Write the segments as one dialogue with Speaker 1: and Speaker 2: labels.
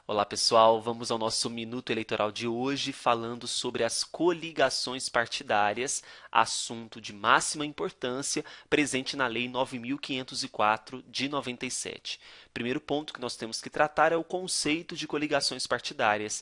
Speaker 1: Olá pessoal, vamos ao nosso minuto eleitoral de hoje falando sobre as coligações partidárias, assunto de máxima importância presente na Lei 9.504 de 97. Primeiro ponto que nós temos que tratar é o conceito de coligações partidárias.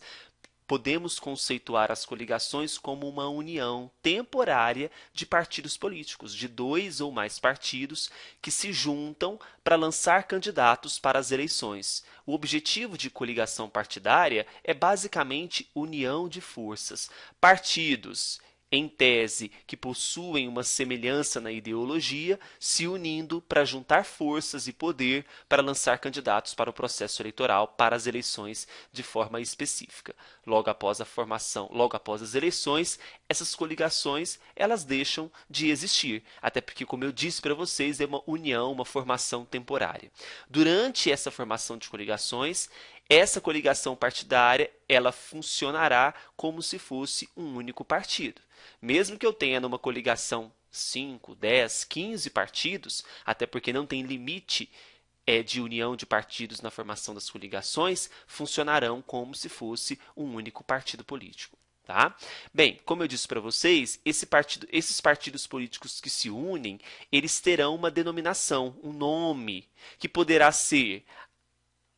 Speaker 1: Podemos conceituar as coligações como uma união temporária de partidos políticos, de dois ou mais partidos que se juntam para lançar candidatos para as eleições. O objetivo de coligação partidária é basicamente união de forças. Partidos, em tese, que possuem uma semelhança na ideologia, se unindo para juntar forças e poder para lançar candidatos para o processo eleitoral, para as eleições de forma específica. Logo após a formação, logo após as eleições, essas coligações elas deixam de existir, até porque, como eu disse para vocês, é uma união, uma formação temporária. Durante essa formação de coligações, essa coligação partidária ela funcionará como se fosse um único partido. Mesmo que eu tenha numa coligação 5, 10, 15 partidos, até porque não tem limite de união de partidos na formação das coligações, funcionarão como se fosse um único partido político. Tá? Bem, como eu disse para vocês, esses partidos políticos que se unem, eles terão uma denominação, um nome, que poderá ser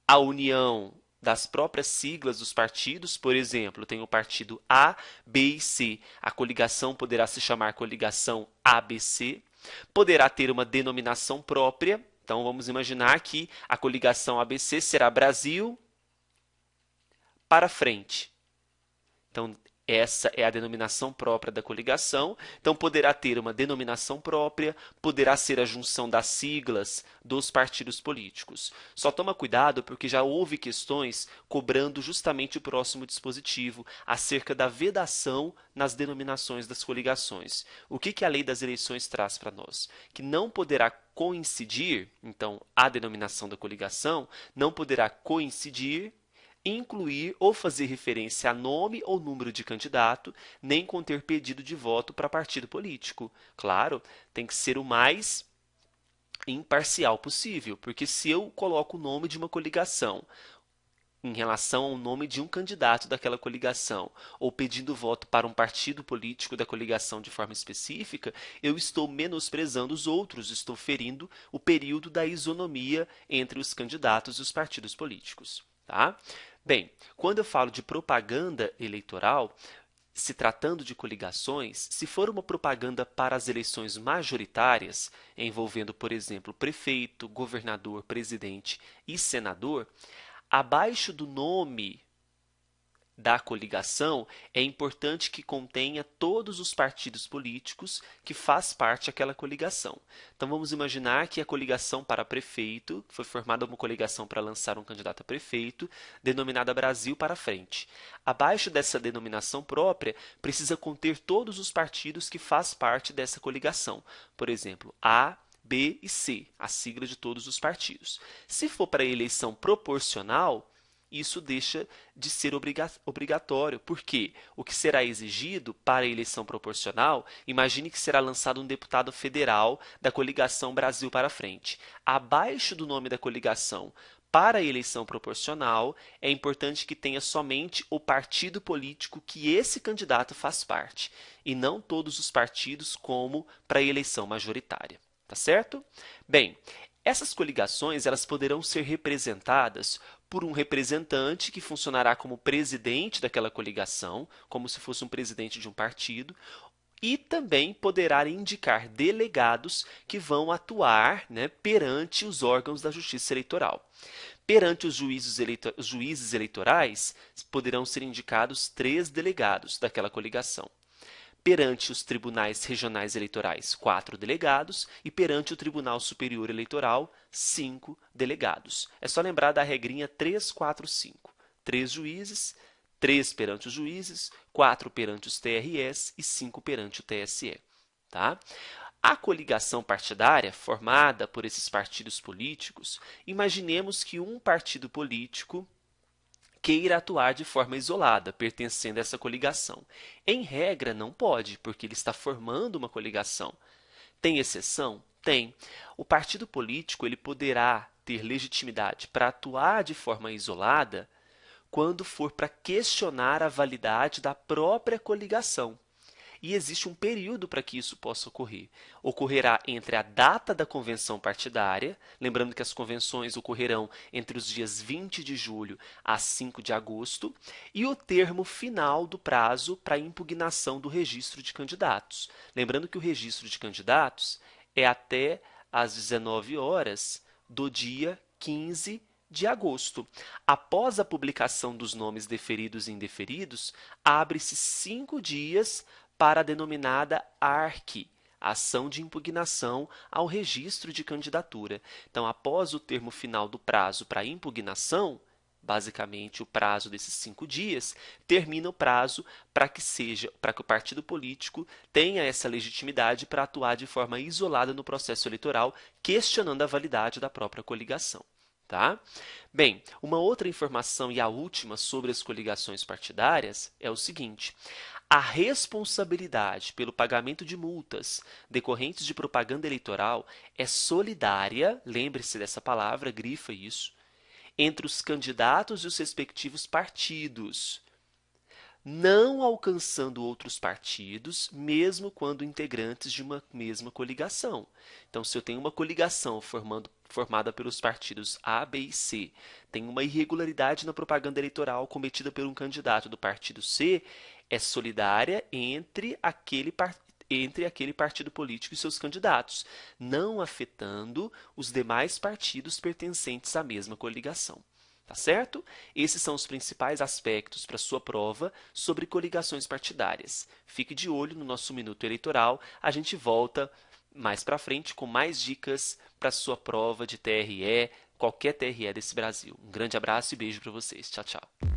Speaker 1: a união das próprias siglas dos partidos, por exemplo, tem o partido A, B e C. A coligação poderá se chamar coligação ABC, poderá ter uma denominação própria. Então vamos imaginar que a coligação ABC será Brasil para frente. Então, essa é a denominação própria da coligação. Então, poderá ter uma denominação própria, poderá ser a junção das siglas dos partidos políticos. Só toma cuidado porque já houve questões cobrando justamente o próximo dispositivo acerca da vedação nas denominações das coligações. O que a lei das eleições traz para nós? Que não poderá coincidir, então, a denominação da coligação não poderá coincidir, incluir ou fazer referência a nome ou número de candidato, nem conter pedido de voto para partido político. Claro, tem que ser o mais imparcial possível, porque se eu coloco o nome de uma coligação em relação ao nome de um candidato daquela coligação, ou pedindo voto para um partido político da coligação de forma específica, eu estou menosprezando os outros, estou ferindo o período da isonomia entre os candidatos e os partidos políticos. Tá? Bem, quando eu falo de propaganda eleitoral, se tratando de coligações, se for uma propaganda para as eleições majoritárias, envolvendo, por exemplo, prefeito, governador, presidente e senador, abaixo do nome da coligação, é importante que contenha todos os partidos políticos que faz parte daquela coligação. Então vamos imaginar que a coligação para prefeito foi formada uma coligação para lançar um candidato a prefeito, denominada Brasil para Frente. Abaixo dessa denominação própria, precisa conter todos os partidos que faz parte dessa coligação. Por exemplo, A, B e C, a sigla de todos os partidos. Se for para eleição proporcional, isso deixa de ser obrigatório, porque o que será exigido para a eleição proporcional, imagine que será lançado um deputado federal da coligação Brasil para Frente. Abaixo do nome da coligação, para a eleição proporcional, é importante que tenha somente o partido político que esse candidato faz parte, e não todos os partidos como para a eleição majoritária. Tá certo? Bem, essas coligações elas poderão ser representadas por um representante que funcionará como presidente daquela coligação, como se fosse um presidente de um partido, e também poderá indicar delegados que vão atuar, né, perante os órgãos da Justiça Eleitoral. Perante os juízes eleitorais, poderão ser indicados 3 delegados daquela coligação. Perante os tribunais regionais eleitorais, 4 delegados, e perante o Tribunal Superior Eleitoral, 5 delegados. É só lembrar da regrinha 3, 4, 5. 3 juízes, 3 perante os juízes, 4 perante os TRS e 5 perante o TSE. Tá? A coligação partidária, formada por esses partidos políticos, imaginemos que um partido político queira atuar de forma isolada, pertencendo a essa coligação. Em regra, não pode, porque ele está formando uma coligação. Tem exceção? Tem. O partido político ele poderá ter legitimidade para atuar de forma isolada quando for para questionar a validade da própria coligação. E existe um período para que isso possa ocorrer. Ocorrerá entre a data da convenção partidária, lembrando que as convenções ocorrerão entre os dias 20 de julho a 5 de agosto, e o termo final do prazo para impugnação do registro de candidatos. Lembrando que o registro de candidatos é até às 19 horas do dia 15 de agosto. Após a publicação dos nomes deferidos e indeferidos, abre-se 5 dias para a denominada ARC, ação de impugnação ao registro de candidatura. Então, após o termo final do prazo para impugnação, basicamente o prazo desses 5 dias, termina o prazo para que o partido político tenha essa legitimidade para atuar de forma isolada no processo eleitoral, questionando a validade da própria coligação. Tá? Bem, uma outra informação e a última sobre as coligações partidárias é o seguinte: a responsabilidade pelo pagamento de multas decorrentes de propaganda eleitoral é solidária, lembre-se dessa palavra, grifa isso, entre os candidatos e os respectivos partidos, não alcançando outros partidos, mesmo quando integrantes de uma mesma coligação. Então, se eu tenho uma coligação formada pelos partidos A, B e C, tem uma irregularidade na propaganda eleitoral cometida por um candidato do partido C, é solidária entre aquele partido político e seus candidatos, não afetando os demais partidos pertencentes à mesma coligação. Tá certo? Esses são os principais aspectos para sua prova sobre coligações partidárias. Fique de olho no nosso Minuto Eleitoral. A gente volta mais para frente com mais dicas para sua prova de TRE, qualquer TRE desse Brasil. Um grande abraço e beijo para vocês. Tchau, tchau.